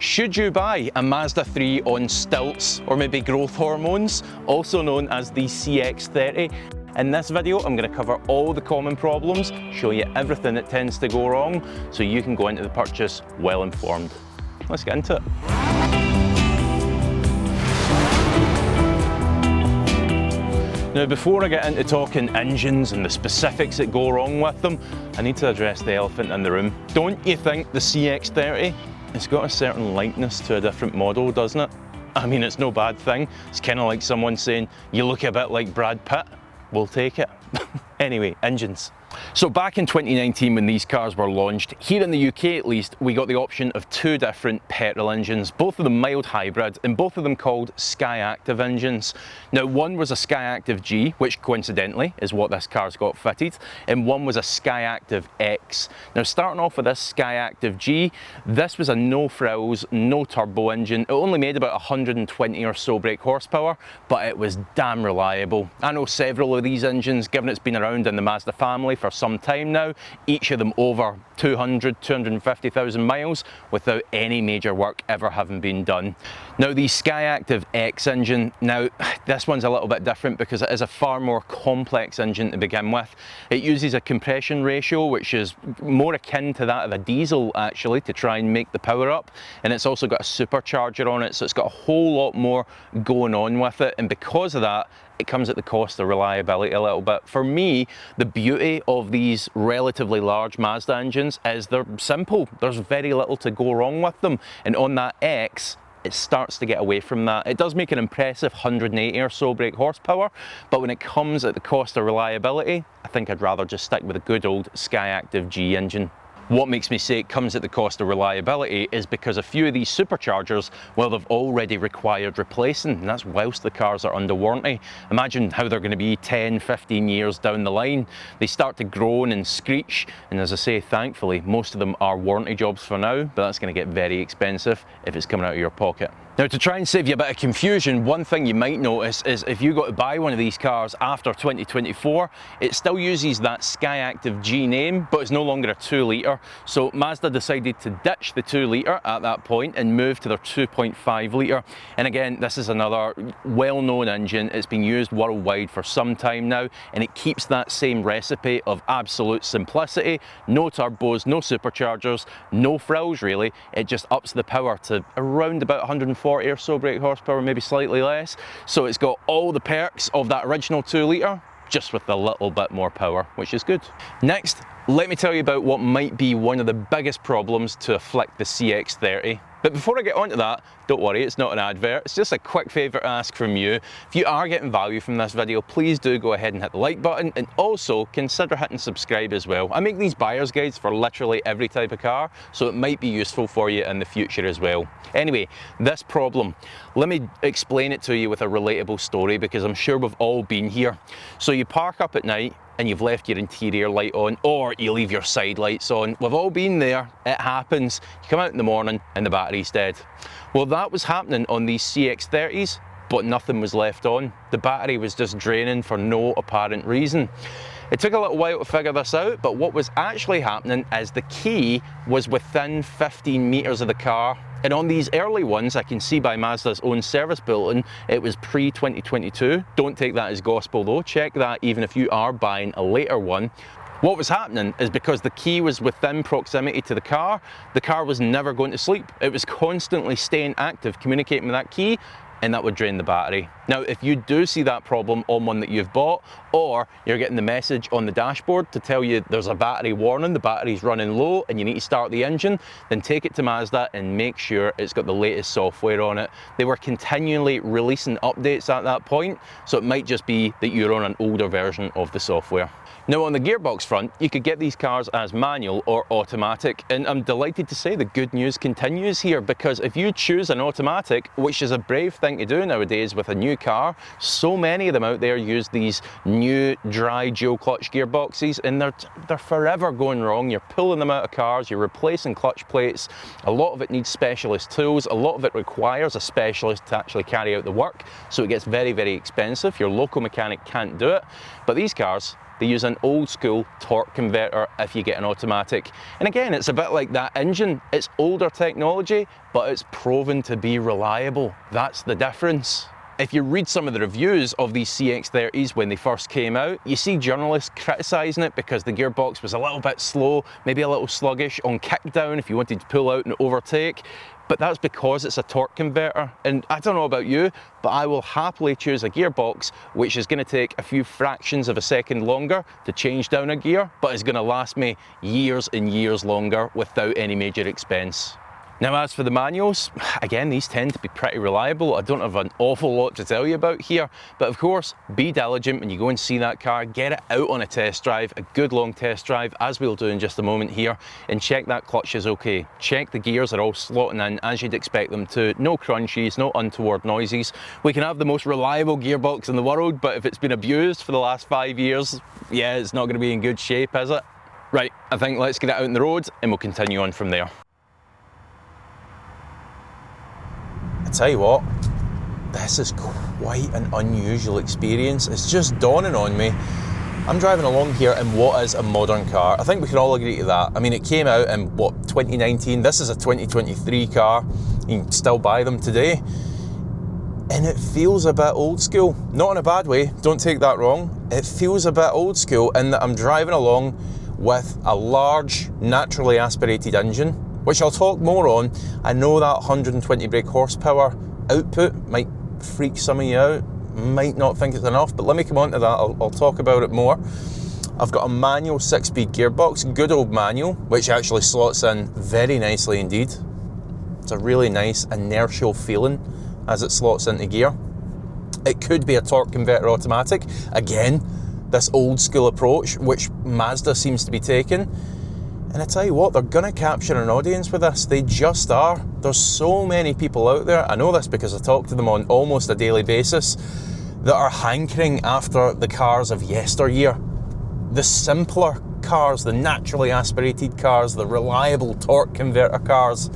Should you buy a Mazda 3 on stilts or maybe growth hormones, also known as the CX-30? In this video, I'm going to cover all the common problems, show you everything that tends to go wrong, so you can go into the purchase well informed. Let's get into it. Now, before I get into talking engines and the specifics that go wrong with them, I need to address the elephant in the room. Don't you think the CX-30, it's got a certain likeness to a different model, doesn't it? I mean, it's no bad thing. It's kind of like someone saying, you look a bit like Brad Pitt. We'll take it. Anyway, engines. So back in 2019 when these cars were launched, here in the UK at least, we got the option of two different petrol engines, both of them mild hybrid and both of them called Skyactiv engines. Now one was a Skyactiv G, which coincidentally is what this car's got fitted, and one was a Skyactiv X. Now starting off with this Skyactiv G, this was a no frills, no turbo engine. It only made about 120 or so brake horsepower, but it was damn reliable. I know several of these engines, given it's been around in the Mazda family for some time now, each of them over 250,000 miles without any major work ever having been done. Now the Skyactiv X engine, now this one's a little bit different because it is a far more complex engine to begin with. It uses a compression ratio which is more akin to that of a diesel actually to try and make the power up, and it's also got a supercharger on it, so it's got a whole lot more going on with it, and because of that it comes at the cost of reliability a little bit. For me, the beauty of these relatively large Mazda engines is they're simple. There's very little to go wrong with them. And on that X, it starts to get away from that. It does make an impressive 180 or so brake horsepower, but when it comes at the cost of reliability, I think I'd rather just stick with a good old Skyactiv G engine. What makes me say it comes at the cost of reliability is because a few of these superchargers, well, they've already required replacing, and that's whilst the cars are under warranty. Imagine how they're going to be 10, 15 years down the line. They start to groan and screech, and as I say, thankfully, most of them are warranty jobs for now, but that's going to get very expensive if it's coming out of your pocket. Now, to try and save you a bit of confusion, one thing you might notice is if you got to buy one of these cars after 2024, it still uses that Skyactiv G name, but it's no longer a 2 litre. So Mazda decided to ditch the 2 litre at that point and move to their 2.5 litre. And again, this is another well-known engine. It's been used worldwide for some time now, and it keeps that same recipe of absolute simplicity, no turbos, no superchargers, no frills really. It just ups the power to around about 140 or so brake horsepower, maybe slightly less. So it's got all the perks of that original 2 litre, just with a little bit more power, which is good. Next, let me tell you about what might be one of the biggest problems to afflict the CX-30. But before I get onto that, don't worry, it's not an advert, it's just a quick favour to ask from you. If you are getting value from this video, please do go ahead and hit the like button, and also consider hitting subscribe as well. I make these buyer's guides for literally every type of car, so it might be useful for you in the future as well. Anyway, this problem, let me explain it to you with a relatable story, because I'm sure we've all been here. So you park up at night, and you've left your interior light on, or you leave your side lights on. We've all been there, it happens. You come out in the morning and the battery's dead. Well, that was happening on these CX-30s, but nothing was left on. The battery was just draining for no apparent reason. It took a little while to figure this out, but what was actually happening is the key was within 15 metres of the car. And on these early ones, I can see by Mazda's own service bulletin, it was pre-2022. Don't take that as gospel though, check that even if you are buying a later one. What was happening is because the key was within proximity to the car was never going to sleep. It was constantly staying active, communicating with that key, and that would drain the battery. Now, if you do see that problem on one that you've bought, or you're getting the message on the dashboard to tell you there's a battery warning, the battery's running low and you need to start the engine, then take it to Mazda and make sure it's got the latest software on it. They were continually releasing updates at that point, so it might just be that you're on an older version of the software. Now on the gearbox front, you could get these cars as manual or automatic, and I'm delighted to say the good news continues here, because if you choose an automatic, which is a brave thing to do nowadays with a new car, so many of them out there use these new dry dual clutch gearboxes, and they're forever going wrong. You're pulling them out of cars, you're replacing clutch plates, a lot of it needs specialist tools, a lot of it requires a specialist to actually carry out the work, so it gets very, very expensive. Your local mechanic can't do it, but these cars, They use an old school torque converter if you get an automatic. And again, it's a bit like that engine. It's older technology, but it's proven to be reliable. That's the difference. If you read some of the reviews of these CX-30s when they first came out, you see journalists criticising it because the gearbox was a little bit slow, maybe a little sluggish on kickdown if you wanted to pull out and overtake. But that's because it's a torque converter. And I don't know about you, but I will happily choose a gearbox which is going to take a few fractions of a second longer to change down a gear, but is going to last me years and years longer without any major expense. Now, as for the manuals, again, these tend to be pretty reliable. I don't have an awful lot to tell you about here, but of course, be diligent when you go and see that car, get it out on a test drive, a good long test drive, as we'll do in just a moment here, and check that clutch is okay. Check the gears are all slotting in as you'd expect them to. No crunchies, no untoward noises. We can have the most reliable gearbox in the world, but if it's been abused for the last 5 years, yeah, it's not going to be in good shape, is it? Right, I think let's get it out on the road and we'll continue on from there. I tell you what, this is quite an unusual experience. It's just dawning on me. I'm driving along here in what is a modern car. I think we can all agree to that. I mean, it came out in, what, 2019? This is a 2023 car. You can still buy them today. And it feels a bit old school. Not in a bad way, don't take that wrong. It feels a bit old school in that I'm driving along with a large, naturally aspirated engine, which I'll talk more on. I know that 120 brake horsepower output might freak some of you out, might not think it's enough, but let me come on to that, I'll talk about it more. I've got a manual 6-speed gearbox, good old manual, which actually slots in very nicely indeed. It's a really nice inertial feeling as it slots into gear. It could be a torque converter automatic, again, this old school approach, which Mazda seems to be taking. And I tell you what, they're gonna capture an audience with this. They just are. There's so many people out there, I know this because I talk to them on almost a daily basis, that are hankering after the cars of yesteryear. The simpler cars, the naturally aspirated cars, the reliable torque converter cars.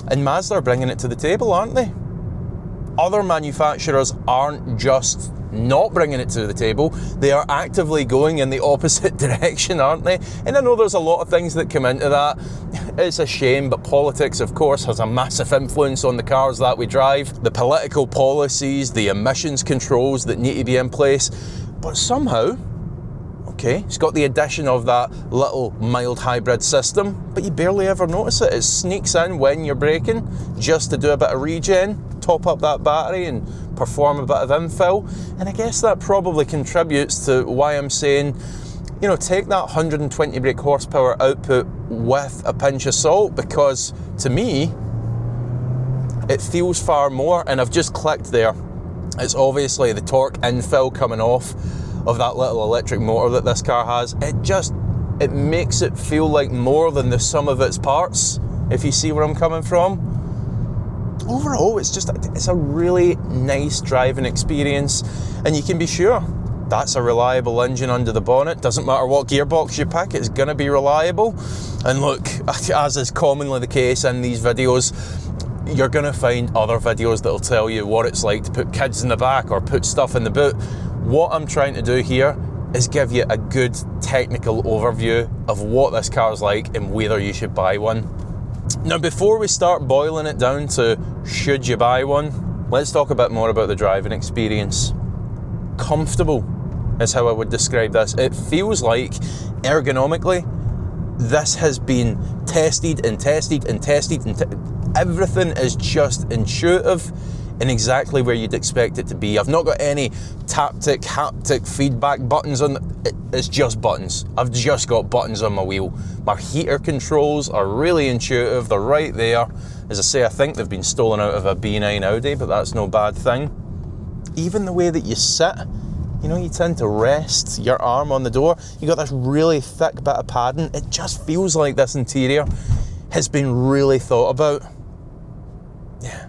And Mazda are bringing it to the table, aren't they? Other manufacturers aren't just not bringing it to the table, they are actively going in the opposite direction, aren't they? And I know there's a lot of things that come into that. It's a shame, but politics, of course, has a massive influence on the cars that we drive. The political policies, the emissions controls that need to be in place. But somehow, okay, it's got the addition of that little mild hybrid system, but you barely ever notice it. It sneaks in when you're braking, just to do a bit of regen, top up that battery and perform a bit of infill. And I guess that probably contributes to why I'm saying, you know, take that 120 brake horsepower output with a pinch of salt, because to me, it feels far more. And I've just clicked there. It's obviously the torque infill coming off of that little electric motor that this car has. It makes it feel like more than the sum of its parts, if you see where I'm coming from. Overall, it's a really nice driving experience, and you can be sure that's a reliable engine under the bonnet. Doesn't matter what gearbox you pick, it's going to be reliable. And look, as is commonly the case in these videos, you're going to find other videos that'll tell you what it's like to put kids in the back or put stuff in the boot. What I'm trying to do here is give you a good technical overview of what this car's like and whether you should buy one. Now, before we start boiling it down to should you buy one, let's talk a bit more about the driving experience. Comfortable is how I would describe this. It feels like, ergonomically, this has been tested and tested and tested, and everything is just intuitive and exactly where you'd expect it to be. I've not got any haptic feedback buttons on it's just buttons. I've just got buttons on my wheel. My heater controls are really intuitive, they're right there. As I say, I think they've been stolen out of a B9 Audi, but that's no bad thing. Even the way that you sit, you know, you tend to rest your arm on the door. You got this really thick bit of padding. It just feels like this interior has been really thought about. Yeah,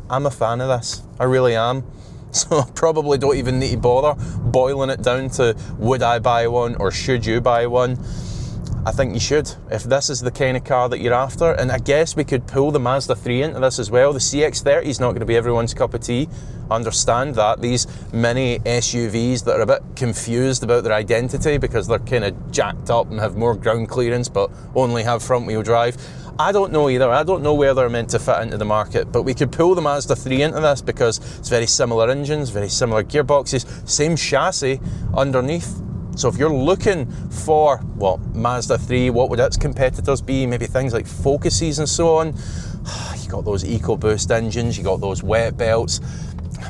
I'm a fan of this. I really am. So I probably don't even need to bother boiling it down to would I buy one or should you buy one. I think you should, if this is the kind of car that you're after. And I guess we could pull the Mazda 3 into this as well. The CX-30 is not going to be everyone's cup of tea. Understand that. These mini SUVs that are a bit confused about their identity because they're kind of jacked up and have more ground clearance but only have front wheel drive. I don't know either. I don't know where they're meant to fit into the market, but we could pull the Mazda 3 into this because it's very similar engines, very similar gearboxes, same chassis underneath. So if you're looking for, well, Mazda 3, what would its competitors be? Maybe things like Focuses and so on. You got those EcoBoost engines, you got those wet belts.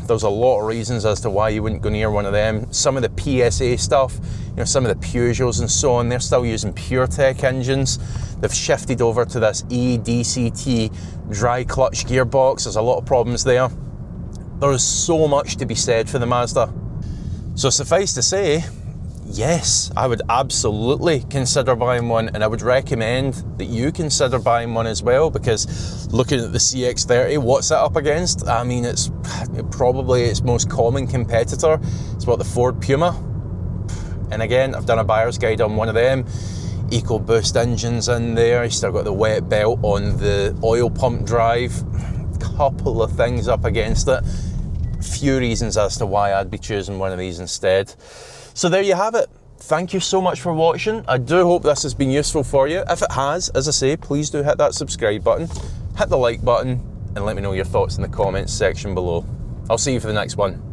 There's a lot of reasons as to why you wouldn't go near one of them. Some of the PSA stuff, you know, some of the Peugeots and so on, they're still using PureTech engines. They've shifted over to this eDCT dry clutch gearbox. There's a lot of problems there. There is so much to be said for the Mazda. So suffice to say, yes, I would absolutely consider buying one, and I would recommend that you consider buying one as well, because looking at the CX-30, what's it up against? I mean, it's probably its most common competitor. It's what, the Ford Puma? And again, I've done a buyer's guide on one of them. EcoBoost engines in there, you still got the wet belt on the oil pump drive. Couple of things up against it. Few reasons as to why I'd be choosing one of these instead. So there you have it. Thank you so much for watching. I do hope this has been useful for you. If it has, as I say, please do hit that subscribe button, hit the like button, and let me know your thoughts in the comments section below. I'll see you for the next one.